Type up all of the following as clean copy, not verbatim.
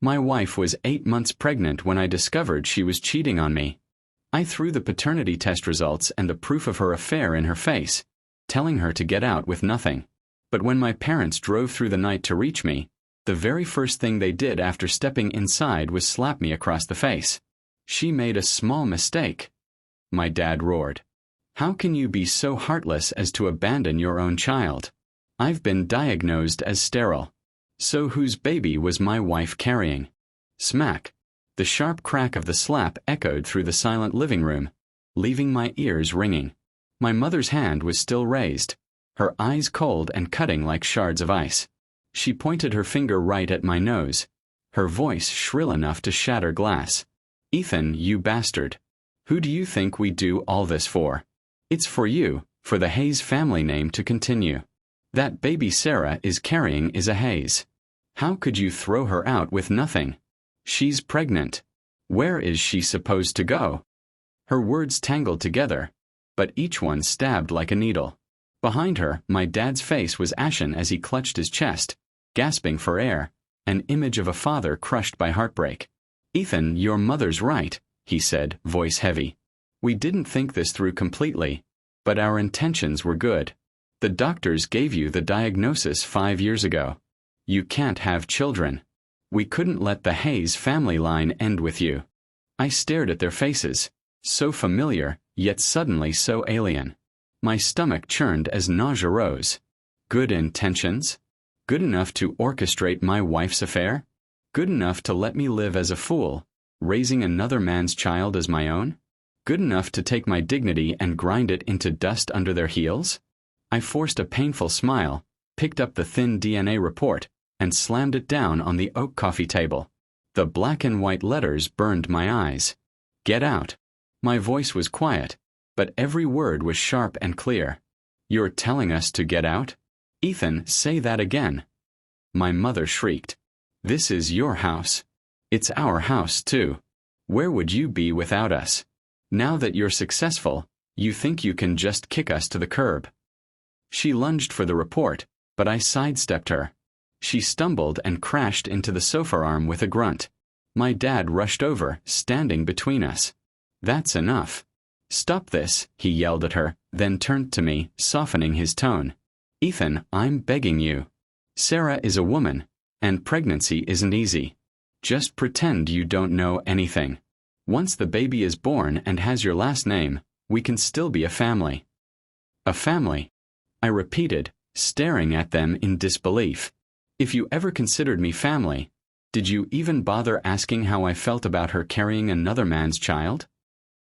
My wife was 8 months pregnant when I discovered she was cheating on me. I threw the paternity test results and the proof of her affair in her face, telling her to get out with nothing. But when my parents drove through the night to reach me, the very first thing they did after stepping inside was slap me across the face. She made a small mistake. My dad roared. How can you be so heartless as to abandon your own child? I've been diagnosed as sterile. So whose baby was my wife carrying? Smack. The sharp crack of the slap echoed through the silent living room, leaving my ears ringing. My mother's hand was still raised, her eyes cold and cutting like shards of ice. She pointed her finger right at my nose, her voice shrill enough to shatter glass. Ethan, you bastard. Who do you think we do all this for? It's for you, for the Hayes family name to continue. That baby Sarah is carrying is a Hayes. How could you throw her out with nothing? She's pregnant. Where is she supposed to go? Her words tangled together, but each one stabbed like a needle. Behind her, my dad's face was ashen as he clutched his chest, gasping for air, an image of a father crushed by heartbreak. Ethan, your mother's right, he said, voice heavy. We didn't think this through completely, but our intentions were good. The doctors gave you the diagnosis 5 years ago. You can't have children. We couldn't let the Hayes family line end with you. I stared at their faces, so familiar, yet suddenly so alien. My stomach churned as nausea rose. Good intentions? Good enough to orchestrate my wife's affair? Good enough to let me live as a fool, raising another man's child as my own? Good enough to take my dignity and grind it into dust under their heels? I forced a painful smile, picked up the thin DNA report, and slammed it down on the oak coffee table. The black and white letters burned my eyes. Get out. My voice was quiet, but every word was sharp and clear. You're telling us to get out? Ethan, say that again. My mother shrieked. This is your house. It's our house, too. Where would you be without us? Now that you're successful, you think you can just kick us to the curb. She lunged for the report, but I sidestepped her. She stumbled and crashed into the sofa arm with a grunt. My dad rushed over, standing between us. That's enough. Stop this, he yelled at her, then turned to me, softening his tone. Ethan, I'm begging you. Sarah is a woman, and pregnancy isn't easy. Just pretend you don't know anything. Once the baby is born and has your last name, we can still be a family. A family? I repeated, staring at them in disbelief. If you ever considered me family, did you even bother asking how I felt about her carrying another man's child?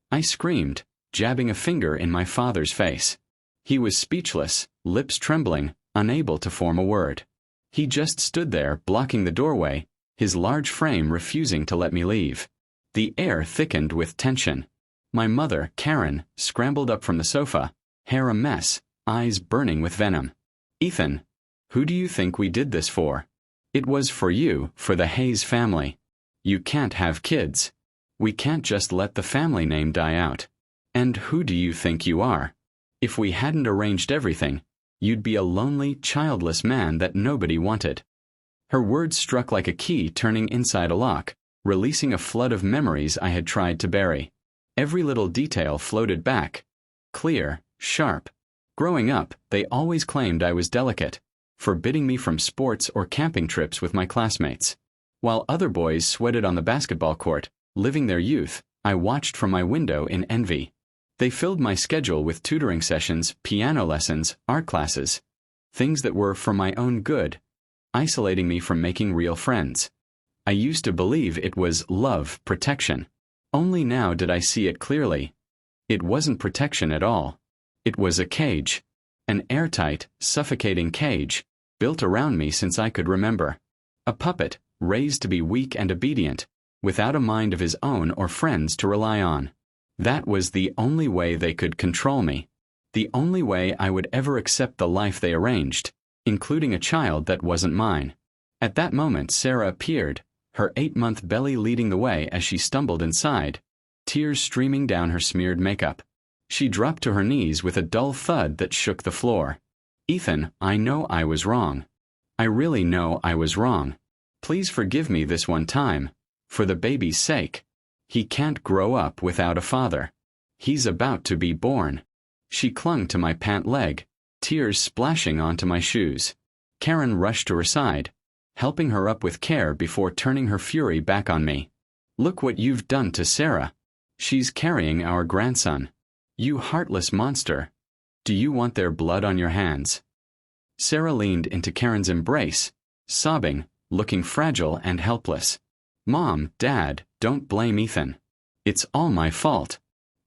I screamed, jabbing a finger in my father's face. He was speechless, lips trembling, unable to form a word. He just stood there, blocking the doorway, his large frame refusing to let me leave. The air thickened with tension. My mother, Karen, scrambled up from the sofa, hair a mess, eyes burning with venom. Ethan, who do you think we did this for? It was for you, for the Hayes family. You can't have kids. We can't just let the family name die out. And who do you think you are? If we hadn't arranged everything, you'd be a lonely, childless man that nobody wanted. Her words struck like a key turning inside a lock, releasing a flood of memories I had tried to bury. Every little detail floated back. Clear, sharp. Growing up, they always claimed I was delicate, forbidding me from sports or camping trips with my classmates. While other boys sweated on the basketball court, living their youth, I watched from my window in envy. They filled my schedule with tutoring sessions, piano lessons, art classes, things that were for my own good, isolating me from making real friends. I used to believe it was love, protection. Only now did I see it clearly. It wasn't protection at all. It was a cage. An airtight, suffocating cage, built around me since I could remember. A puppet, raised to be weak and obedient, without a mind of his own or friends to rely on. That was the only way they could control me. The only way I would ever accept the life they arranged, including a child that wasn't mine. At that moment Sarah appeared, her 8-month belly leading the way as she stumbled inside, tears streaming down her smeared makeup. She dropped to her knees with a dull thud that shook the floor. Ethan, I know I was wrong. I really know I was wrong. Please forgive me this one time. For the baby's sake. He can't grow up without a father. He's about to be born. She clung to my pant leg, tears splashing onto my shoes. Karen rushed to her side, helping her up with care before turning her fury back on me. Look what you've done to Sarah. She's carrying our grandson. You heartless monster. Do you want their blood on your hands? Sarah leaned into Karen's embrace, sobbing, looking fragile and helpless. Mom, Dad, don't blame Ethan. It's all my fault.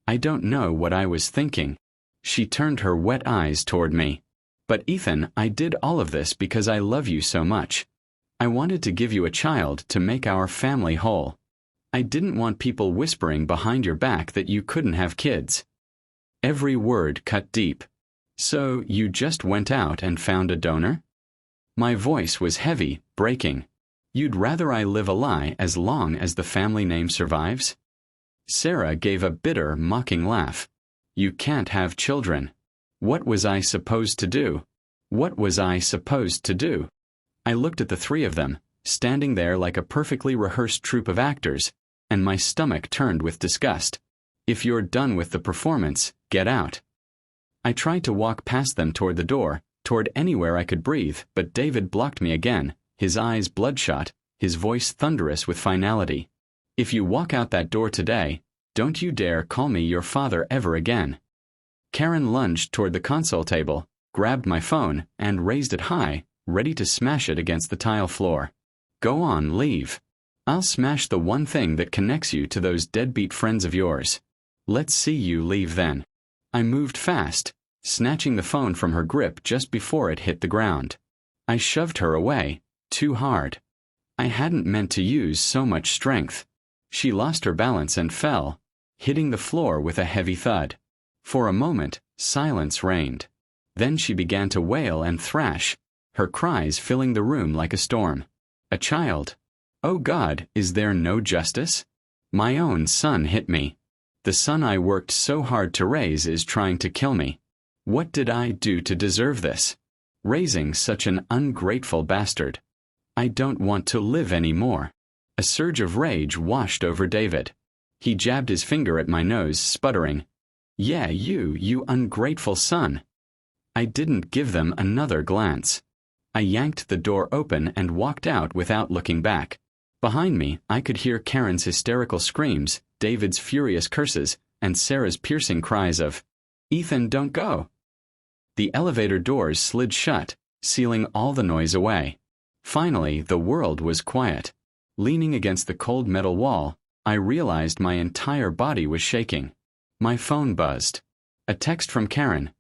I don't know what I was thinking. She turned her wet eyes toward me. But Ethan, I did all of this because I love you so much. I wanted to give you a child to make our family whole. I didn't want people whispering behind your back that you couldn't have kids. Every word cut deep. So, you just went out and found a donor? My voice was heavy, breaking. You'd rather I live a lie as long as the family name survives? Sarah gave a bitter, mocking laugh. You can't have children. What was I supposed to do? What was I supposed to do? I looked at the three of them, standing there like a perfectly rehearsed troupe of actors, and my stomach turned with disgust. If you're done with the performance, get out. I tried to walk past them toward the door, toward anywhere I could breathe, but David blocked me again, his eyes bloodshot, his voice thunderous with finality. If you walk out that door today, don't you dare call me your father ever again. Karen lunged toward the console table, grabbed my phone, and raised it high, ready to smash it against the tile floor. Go on, leave. I'll smash the one thing that connects you to those deadbeat friends of yours. Let's see you leave then. I moved fast, snatching the phone from her grip just before it hit the ground. I shoved her away, too hard. I hadn't meant to use so much strength. She lost her balance and fell, hitting the floor with a heavy thud. For a moment, silence reigned. Then she began to wail and thrash, her cries filling the room like a storm. A child. Oh God, is there no justice? My own son hit me. The son I worked so hard to raise is trying to kill me. What did I do to deserve this? Raising such an ungrateful bastard. I don't want to live anymore. A surge of rage washed over David. He jabbed his finger at my nose, sputtering. Yeah, you ungrateful son. I didn't give them another glance. I yanked the door open and walked out without looking back. Behind me, I could hear Karen's hysterical screams, David's furious curses, and Sarah's piercing cries of, Ethan, don't go. The elevator doors slid shut, sealing all the noise away. Finally, the world was quiet. Leaning against the cold metal wall, I realized my entire body was shaking. My phone buzzed. A text from Karen.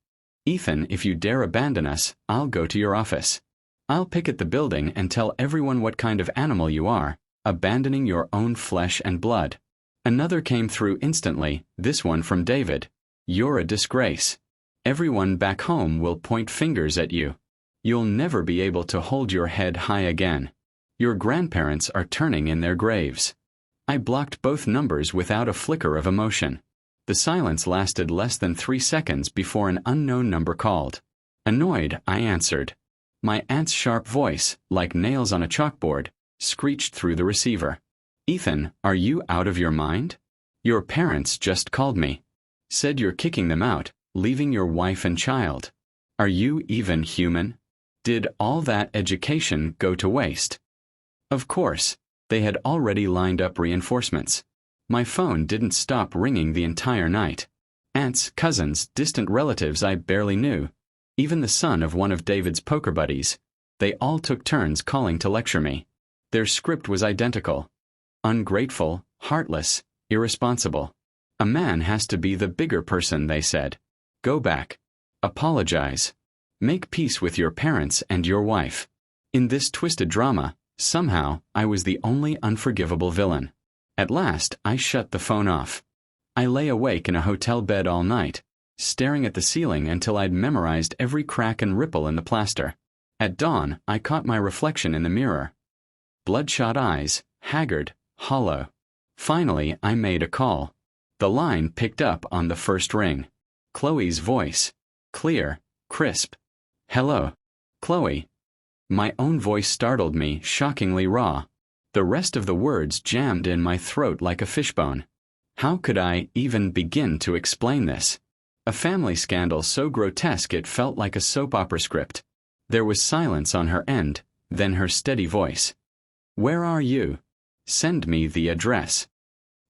Ethan, if you dare abandon us, I'll go to your office. I'll picket the building and tell everyone what kind of animal you are, abandoning your own flesh and blood. Another came through instantly, this one from David. You're a disgrace. Everyone back home will point fingers at you. You'll never be able to hold your head high again. Your grandparents are turning in their graves. I blocked both numbers without a flicker of emotion. The silence lasted less than 3 seconds before an unknown number called. Annoyed, I answered. My aunt's sharp voice, like nails on a chalkboard, screeched through the receiver. Ethan, are you out of your mind? Your parents just called me. Said you're kicking them out, leaving your wife and child. Are you even human? Did all that education go to waste? Of course, they had already lined up reinforcements. My phone didn't stop ringing the entire night. Aunts, cousins, distant relatives I barely knew. Even the son of one of David's poker buddies. They all took turns calling to lecture me. Their script was identical. Ungrateful, heartless, irresponsible. A man has to be the bigger person, they said. Go back. Apologize. Make peace with your parents and your wife. In this twisted drama, somehow, I was the only unforgivable villain. At last, I shut the phone off. I lay awake in a hotel bed all night, staring at the ceiling until I'd memorized every crack and ripple in the plaster. At dawn, I caught my reflection in the mirror. Bloodshot eyes, haggard, hollow. Finally, I made a call. The line picked up on the first ring. Chloe's voice. Clear, crisp. Hello. Chloe. My own voice startled me, shockingly raw. The rest of the words jammed in my throat like a fishbone. How could I even begin to explain this? A family scandal so grotesque it felt like a soap opera script. There was silence on her end, then her steady voice. "Where are you? Send me the address."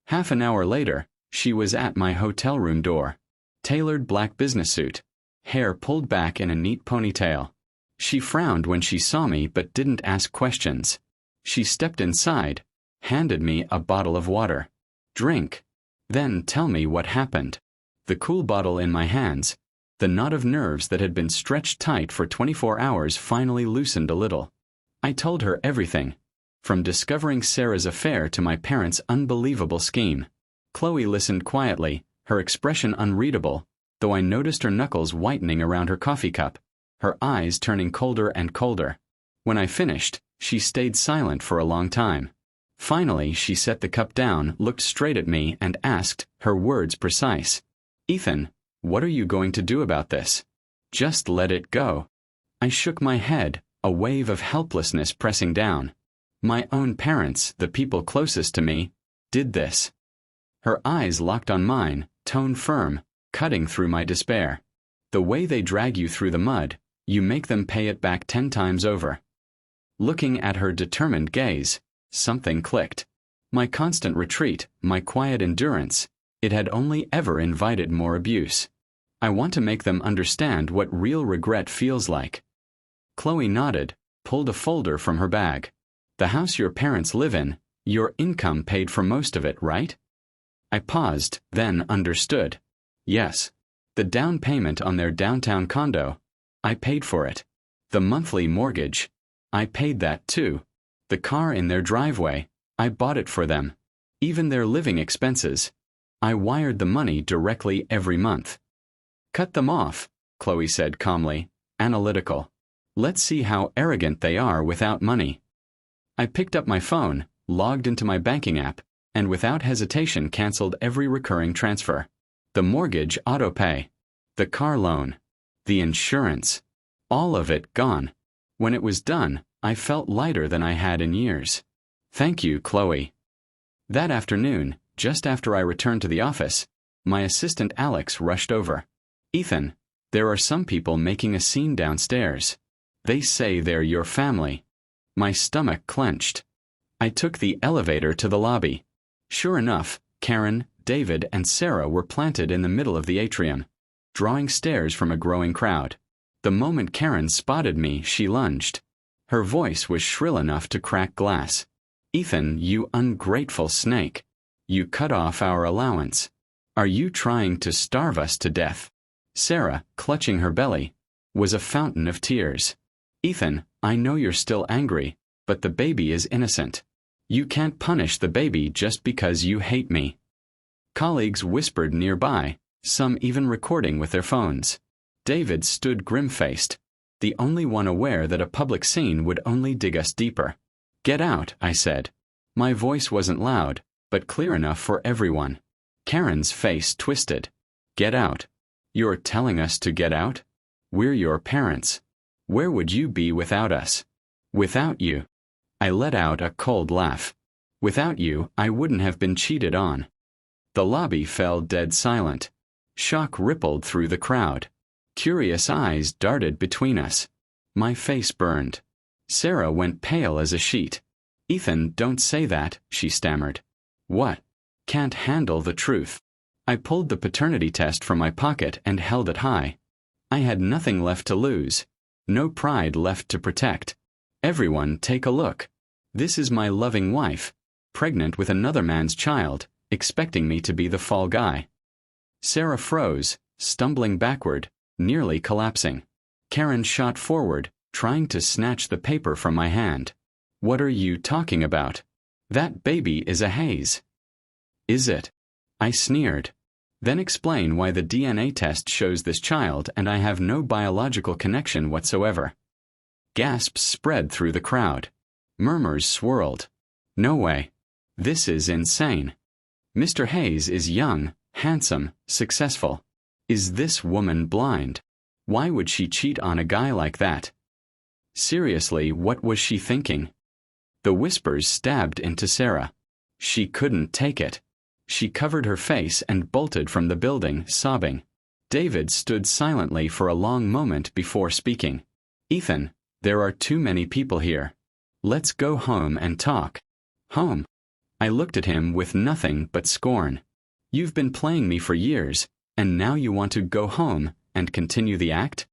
Half an hour later, she was at my hotel room door. Tailored black business suit, hair pulled back in a neat ponytail. She frowned when she saw me but didn't ask questions. She stepped inside, handed me a bottle of water. "Drink. Then tell me what happened." The cool bottle in my hands, the knot of nerves that had been stretched tight for 24 hours finally loosened a little. I told her everything, from discovering Sarah's affair to my parents' unbelievable scheme. Chloe listened quietly, her expression unreadable, though I noticed her knuckles whitening around her coffee cup, her eyes turning colder and colder. When I finished, she stayed silent for a long time. Finally, she set the cup down, looked straight at me, and asked, her words precise, "Ethan, what are you going to do about this? Just let it go." I shook my head, a wave of helplessness pressing down. My own parents, the people closest to me, did this. Her eyes locked on mine, tone firm, cutting through my despair. The way they drag you through the mud, you make them pay it back 10 times over. Looking at her determined gaze, something clicked. My constant retreat, my quiet endurance, it had only ever invited more abuse. I want to make them understand what real regret feels like. Chloe nodded, pulled a folder from her bag. "The house your parents live in, your income paid for most of it, right?" I paused, then understood. Yes. The down payment on their downtown condo, I paid for it. The monthly mortgage, I paid that too. The car in their driveway, I bought it for them. Even their living expenses, I wired the money directly every month. "Cut them off," Chloe said calmly, analytical. "Let's see how arrogant they are without money." I picked up my phone, logged into my banking app, and without hesitation canceled every recurring transfer. The mortgage autopay, the car loan, the insurance, all of it gone. When it was done, I felt lighter than I had in years. "Thank you, Chloe." That afternoon, just after I returned to the office, my assistant Alex rushed over. "Ethan, there are some people making a scene downstairs. They say they're your family." My stomach clenched. I took the elevator to the lobby. Sure enough, Karen, David, and Sarah were planted in the middle of the atrium, drawing stares from a growing crowd. The moment Karen spotted me, she lunged. Her voice was shrill enough to crack glass. "Ethan, you ungrateful snake. You cut off our allowance. Are you trying to starve us to death?" Sarah, clutching her belly, was a fountain of tears. "Ethan, I know you're still angry, but the baby is innocent. You can't punish the baby just because you hate me." Colleagues whispered nearby, some even recording with their phones. David stood grim-faced, the only one aware that a public scene would only dig us deeper. "Get out," I said. My voice wasn't loud, but clear enough for everyone. Karen's face twisted. "Get out? You're telling us to get out? We're your parents. Where would you be without us? Without you?" I let out a cold laugh. "Without you, I wouldn't have been cheated on." The lobby fell dead silent. Shock rippled through the crowd. Curious eyes darted between us. My face burned. Sarah went pale as a sheet. "Ethan, don't say that," she stammered. "What?" "Can't handle the truth." I pulled the paternity test from my pocket and held it high. I had nothing left to lose. No pride left to protect. "Everyone, take a look. This is my loving wife, pregnant with another man's child, expecting me to be the fall guy." Sarah froze, stumbling backward, nearly collapsing. Karen shot forward, trying to snatch the paper from my hand. "What are you talking about? That baby is a Hayes." "Is it?" I sneered. "Then explain why the DNA test shows this child and I have no biological connection whatsoever." Gasps spread through the crowd. Murmurs swirled. "No way. This is insane. Mr. Hayes is young, handsome, successful. Is this woman blind? Why would she cheat on a guy like that? Seriously, what was she thinking?" The whispers stabbed into Sarah. She couldn't take it. She covered her face and bolted from the building, sobbing. David stood silently for a long moment before speaking. "Ethan, there are too many people here. Let's go home and talk." "Home?" I looked at him with nothing but scorn. "You've been playing me for years, and now you want to go home and continue the act?"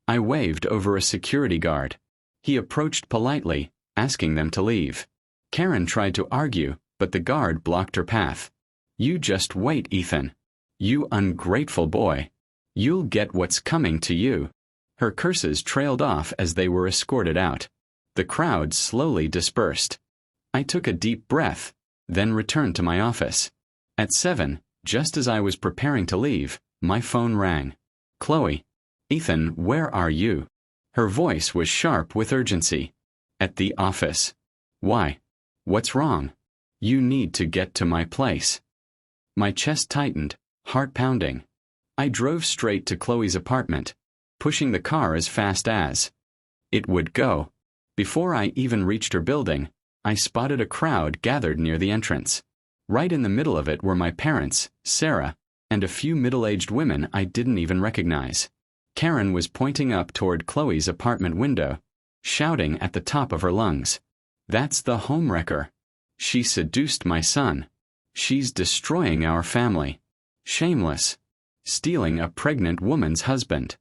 I waved over a security guard. He approached politely, asking them to leave. Karen tried to argue, but the guard blocked her path. "You just wait, Ethan. You ungrateful boy. You'll get what's coming to you." Her curses trailed off as they were escorted out. The crowd slowly dispersed. I took a deep breath, then returned to my office. At 7, just as I was preparing to leave, my phone rang. "Chloe." "Ethan, where are you?" Her voice was sharp with urgency. "At the office." "Why? What's wrong?" "You need to get to my place." My chest tightened, heart pounding. I drove straight to Chloe's apartment, pushing the car as fast as it would go. Before I even reached her building, I spotted a crowd gathered near the entrance. Right in the middle of it were my parents, Sarah, and a few middle-aged women I didn't even recognize. Karen was pointing up toward Chloe's apartment window, shouting at the top of her lungs. "That's the homewrecker. She seduced my son. She's destroying our family. Shameless. Stealing a pregnant woman's husband."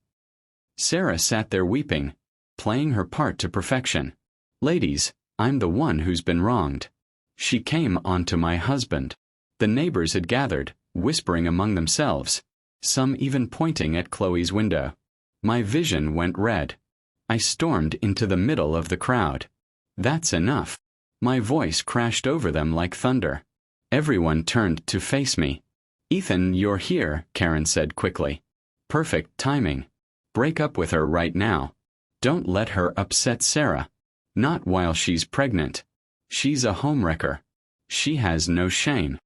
Sarah sat there weeping, playing her part to perfection. "Ladies, I'm the one who's been wronged. She came onto my husband." The neighbors had gathered, whispering among themselves, some even pointing at Chloe's window. My vision went red. I stormed into the middle of the crowd. "That's enough." My voice crashed over them like thunder. Everyone turned to face me. "Ethan, you're here," Karen said quickly. "Perfect timing. Break up with her right now. Don't let her upset Sarah. Not while she's pregnant. She's a homewrecker. She has no shame."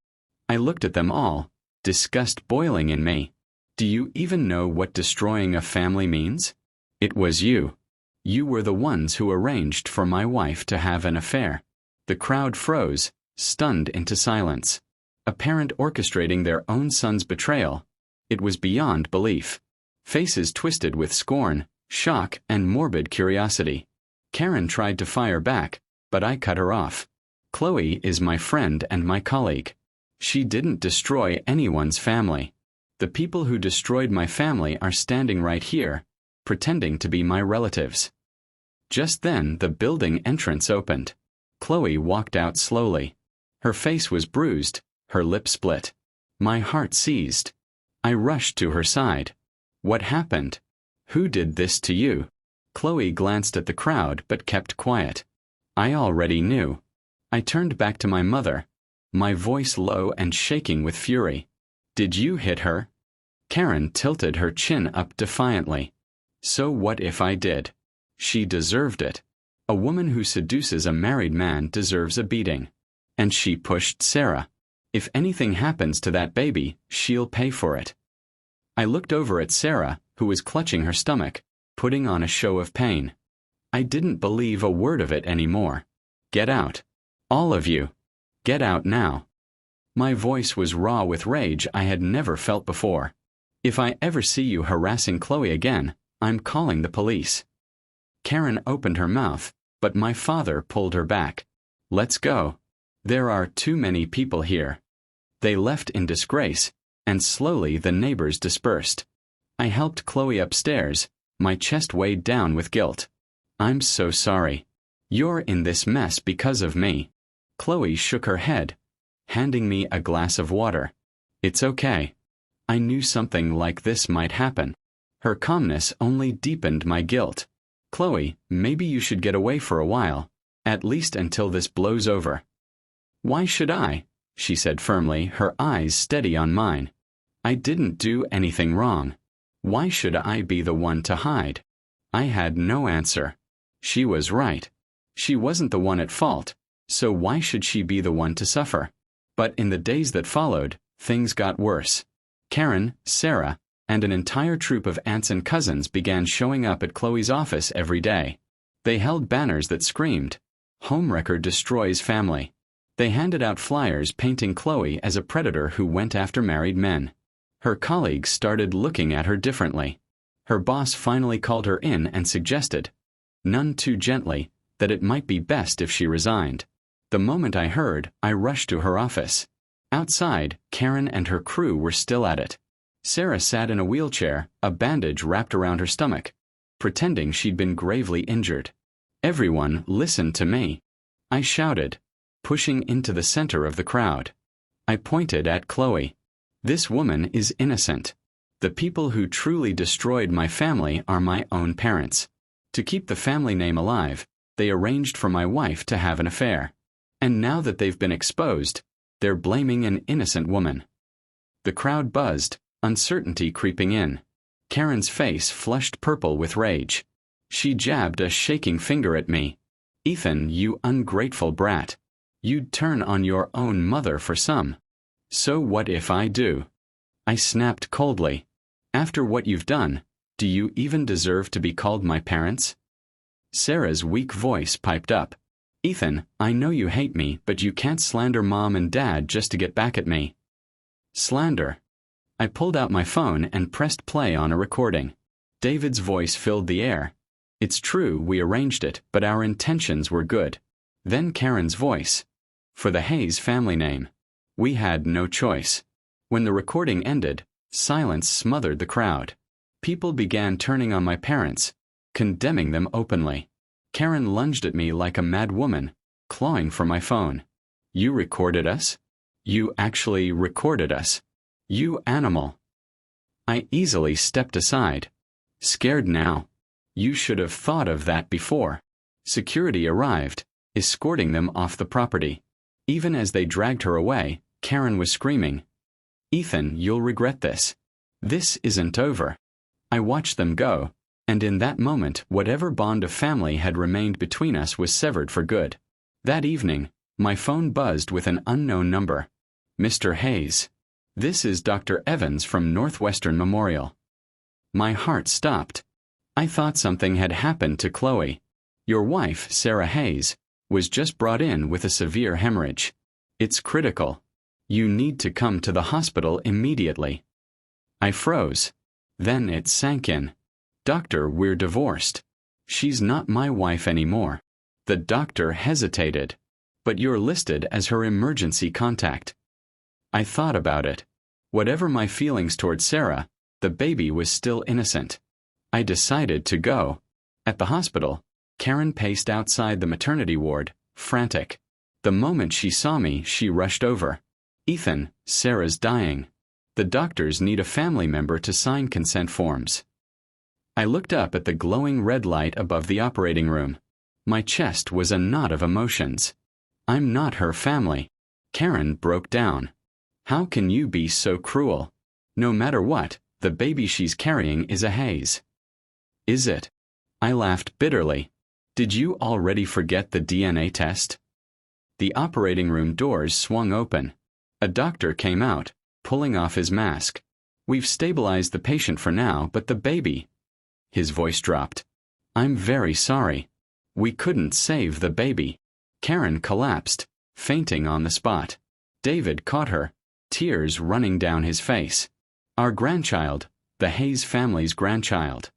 I looked at them all, disgust boiling in me. "Do you even know what destroying a family means? It was you. You were the ones who arranged for my wife to have an affair." The crowd froze, stunned into silence. A parent orchestrating their own son's betrayal. It was beyond belief. Faces twisted with scorn, shock, and morbid curiosity. Karen tried to fire back, but I cut her off. "Chloe is my friend and my colleague. She didn't destroy anyone's family. The people who destroyed my family are standing right here, pretending to be my relatives." Just then the building entrance opened. Chloe walked out slowly. Her face was bruised, her lips split. My heart seized. I rushed to her side. "What happened? Who did this to you?" Chloe glanced at the crowd but kept quiet. I already knew. I turned back to my mother, my voice low and shaking with fury. "Did you hit her?" Karen tilted her chin up defiantly. "So what if I did? She deserved it. A woman who seduces a married man deserves a beating. And she pushed Sarah. If anything happens to that baby, she'll pay for it." I looked over at Sarah, who was clutching her stomach, putting on a show of pain. I didn't believe a word of it anymore. "Get out. All of you. Get out now." My voice was raw with rage I had never felt before. "If I ever see you harassing Chloe again, I'm calling the police." Karen opened her mouth, but my father pulled her back. "Let's go. There are too many people here." They left in disgrace, and slowly the neighbors dispersed. I helped Chloe upstairs, my chest weighed down with guilt. "I'm so sorry. You're in this mess because of me." Chloe shook her head, handing me a glass of water. "It's okay. I knew something like this might happen." Her calmness only deepened my guilt. "Chloe, maybe you should get away for a while, at least until this blows over." "Why should I?" she said firmly, her eyes steady on mine. "I didn't do anything wrong. Why should I be the one to hide?" I had no answer. She was right. She wasn't the one at fault, so why should she be the one to suffer? But in the days that followed, things got worse. Karen, Sarah, and an entire troop of aunts and cousins began showing up at Chloe's office every day. They held banners that screamed, Homewrecker destroys family. They handed out flyers painting Chloe as a predator who went after married men. Her colleagues started looking at her differently. Her boss finally called her in and suggested, none too gently, that it might be best if she resigned. The moment I heard, I rushed to her office. Outside, Karen and her crew were still at it. Sarah sat in a wheelchair, a bandage wrapped around her stomach, pretending she'd been gravely injured. Everyone listened to me. I shouted, pushing into the center of the crowd. I pointed at Chloe. This woman is innocent. The people who truly destroyed my family are my own parents. To keep the family name alive, they arranged for my wife to have an affair. And now that they've been exposed, they're blaming an innocent woman. The crowd buzzed, uncertainty creeping in. Karen's face flushed purple with rage. She jabbed a shaking finger at me. Ethan, you ungrateful brat. You'd turn on your own mother for some. So what if I do? I snapped coldly. After what you've done, do you even deserve to be called my parents? Sarah's weak voice piped up. Ethan, I know you hate me, but you can't slander Mom and Dad just to get back at me. Slander. I pulled out my phone and pressed play on a recording. David's voice filled the air. It's true, we arranged it, but our intentions were good. Then Karen's voice. For the Hayes family name. We had no choice. When the recording ended, silence smothered the crowd. People began turning on my parents, condemning them openly. Karen lunged at me like a mad woman, clawing for my phone. You recorded us? You actually recorded us. You animal. I easily stepped aside. Scared now. You should have thought of that before. Security arrived, escorting them off the property. Even as they dragged her away, Karen was screaming, Ethan, you'll regret this. This isn't over. I watched them go, and in that moment whatever bond of family had remained between us was severed for good. That evening, my phone buzzed with an unknown number. Mr. Hayes. This is Dr. Evans from Northwestern Memorial. My heart stopped. I thought something had happened to Chloe. Your wife, Sarah Hayes, was just brought in with a severe hemorrhage. It's critical. You need to come to the hospital immediately. I froze. Then it sank in. Doctor, we're divorced. She's not my wife anymore. The doctor hesitated. But you're listed as her emergency contact. I thought about it. Whatever my feelings toward Sarah, the baby was still innocent. I decided to go. At the hospital, Karen paced outside the maternity ward, frantic. The moment she saw me, she rushed over. Ethan, Sarah's dying. The doctors need a family member to sign consent forms. I looked up at the glowing red light above the operating room. My chest was a knot of emotions. I'm not her family. Karen broke down. How can you be so cruel? No matter what, the baby she's carrying is a Hayes. Is it? I laughed bitterly. Did you already forget the DNA test? The operating room doors swung open. A doctor came out, pulling off his mask. We've stabilized the patient for now, but the baby... His voice dropped. I'm very sorry. We couldn't save the baby. Karen collapsed, fainting on the spot. David caught her, tears running down his face. Our grandchild, the Hayes family's grandchild.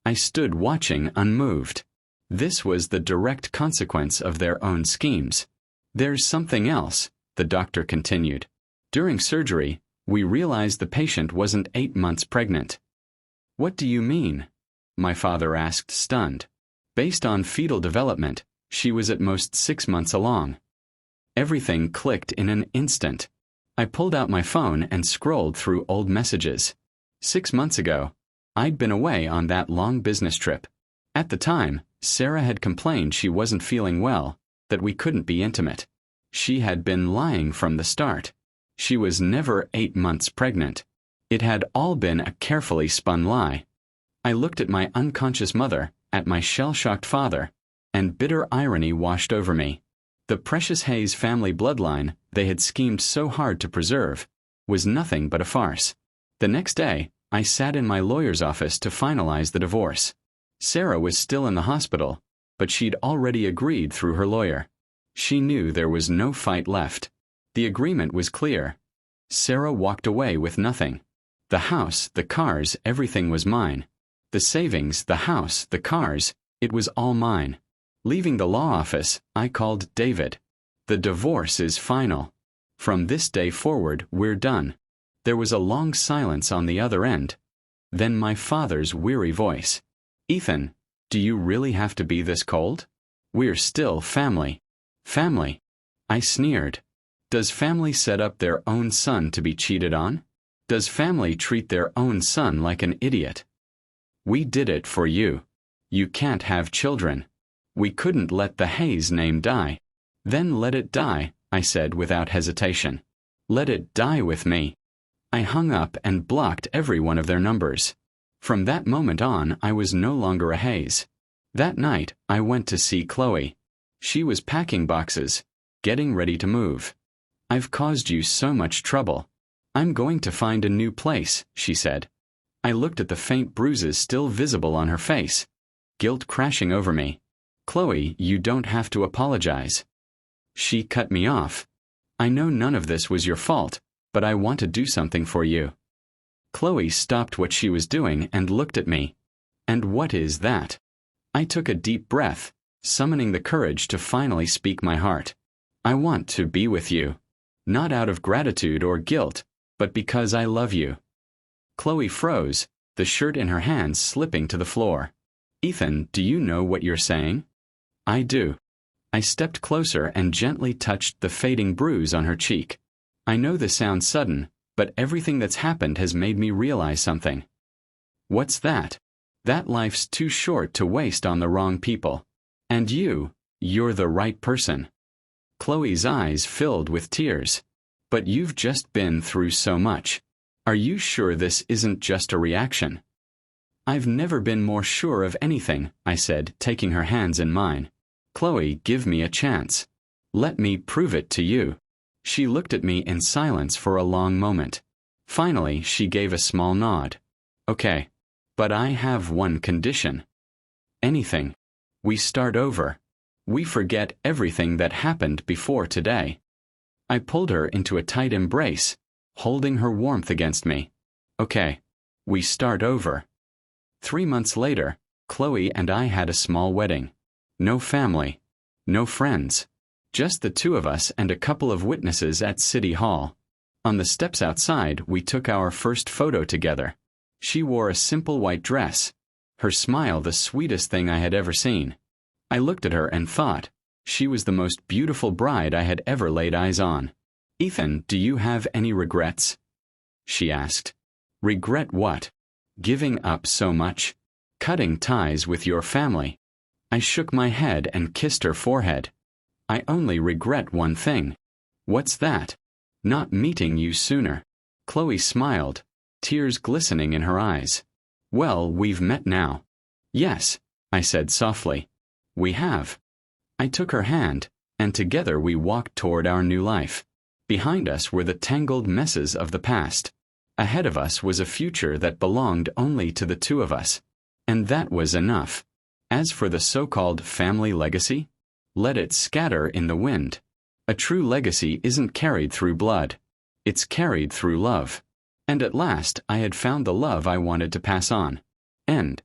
I stood watching unmoved. This was the direct consequence of their own schemes. There's something else, the doctor continued. During surgery, we realized the patient wasn't 8 months pregnant. What do you mean? My father asked, stunned. Based on fetal development, she was at most 6 months along. Everything clicked in an instant. I pulled out my phone and scrolled through old messages. 6 months ago, I'd been away on that long business trip. At the time, Sarah had complained she wasn't feeling well, that we couldn't be intimate. She had been lying from the start. She was never 8 months pregnant. It had all been a carefully spun lie. I looked at my unconscious mother, at my shell-shocked father, and bitter irony washed over me. The precious Hayes family bloodline they had schemed so hard to preserve was nothing but a farce. The next day, I sat in my lawyer's office to finalize the divorce. Sarah was still in the hospital, but she'd already agreed through her lawyer. She knew there was no fight left. The agreement was clear. Sarah walked away with nothing. The house, the cars, everything was mine. The savings, the house, the cars, it was all mine. Leaving the law office, I called David. The divorce is final. From this day forward, we're done. There was a long silence on the other end. Then my father's weary voice. Ethan, do you really have to be this cold? We're still family. Family. I sneered. Does family set up their own son to be cheated on? Does family treat their own son like an idiot? We did it for you. You can't have children. We couldn't let the Hayes name die. Then let it die, I said without hesitation. Let it die with me. I hung up and blocked every one of their numbers. From that moment on, I was no longer a Hayes. That night, I went to see Chloe. She was packing boxes, getting ready to move. I've caused you so much trouble. I'm going to find a new place, she said. I looked at the faint bruises still visible on her face. Guilt crashing over me. Chloe, you don't have to apologize. She cut me off. I know none of this was your fault, but I want to do something for you. Chloe stopped what she was doing and looked at me. And what is that? I took a deep breath, summoning the courage to finally speak my heart. I want to be with you. Not out of gratitude or guilt, but because I love you. Chloe froze, the shirt in her hands slipping to the floor. Ethan, do you know what you're saying? I do. I stepped closer and gently touched the fading bruise on her cheek. I know this sounds sudden, but everything that's happened has made me realize something. What's that? That life's too short to waste on the wrong people. And you're the right person. Chloe's eyes filled with tears. But you've just been through so much. Are you sure this isn't just a reaction? I've never been more sure of anything, I said, taking her hands in mine. Chloe, give me a chance. Let me prove it to you. She looked at me in silence for a long moment. Finally, she gave a small nod. Okay. But I have one condition. Anything. We start over. We forget everything that happened before today. I pulled her into a tight embrace, holding her warmth against me. Okay. We start over. 3 months later, Chloe and I had a small wedding. No family. No friends. Just the two of us and a couple of witnesses at City Hall. On the steps outside, we took our first photo together. She wore a simple white dress. Her smile the sweetest thing I had ever seen. I looked at her and thought, she was the most beautiful bride I had ever laid eyes on. Ethan, do you have any regrets? She asked. Regret what? Giving up so much? Cutting ties with your family? I shook my head and kissed her forehead. I only regret one thing. What's that? Not meeting you sooner. Chloe smiled, tears glistening in her eyes. Well, we've met now. Yes, I said softly. We have. I took her hand, and together we walked toward our new life. Behind us were the tangled messes of the past. Ahead of us was a future that belonged only to the two of us. And that was enough. As for the so-called family legacy, let it scatter in the wind. A true legacy isn't carried through blood. It's carried through love. And at last I had found the love I wanted to pass on. End.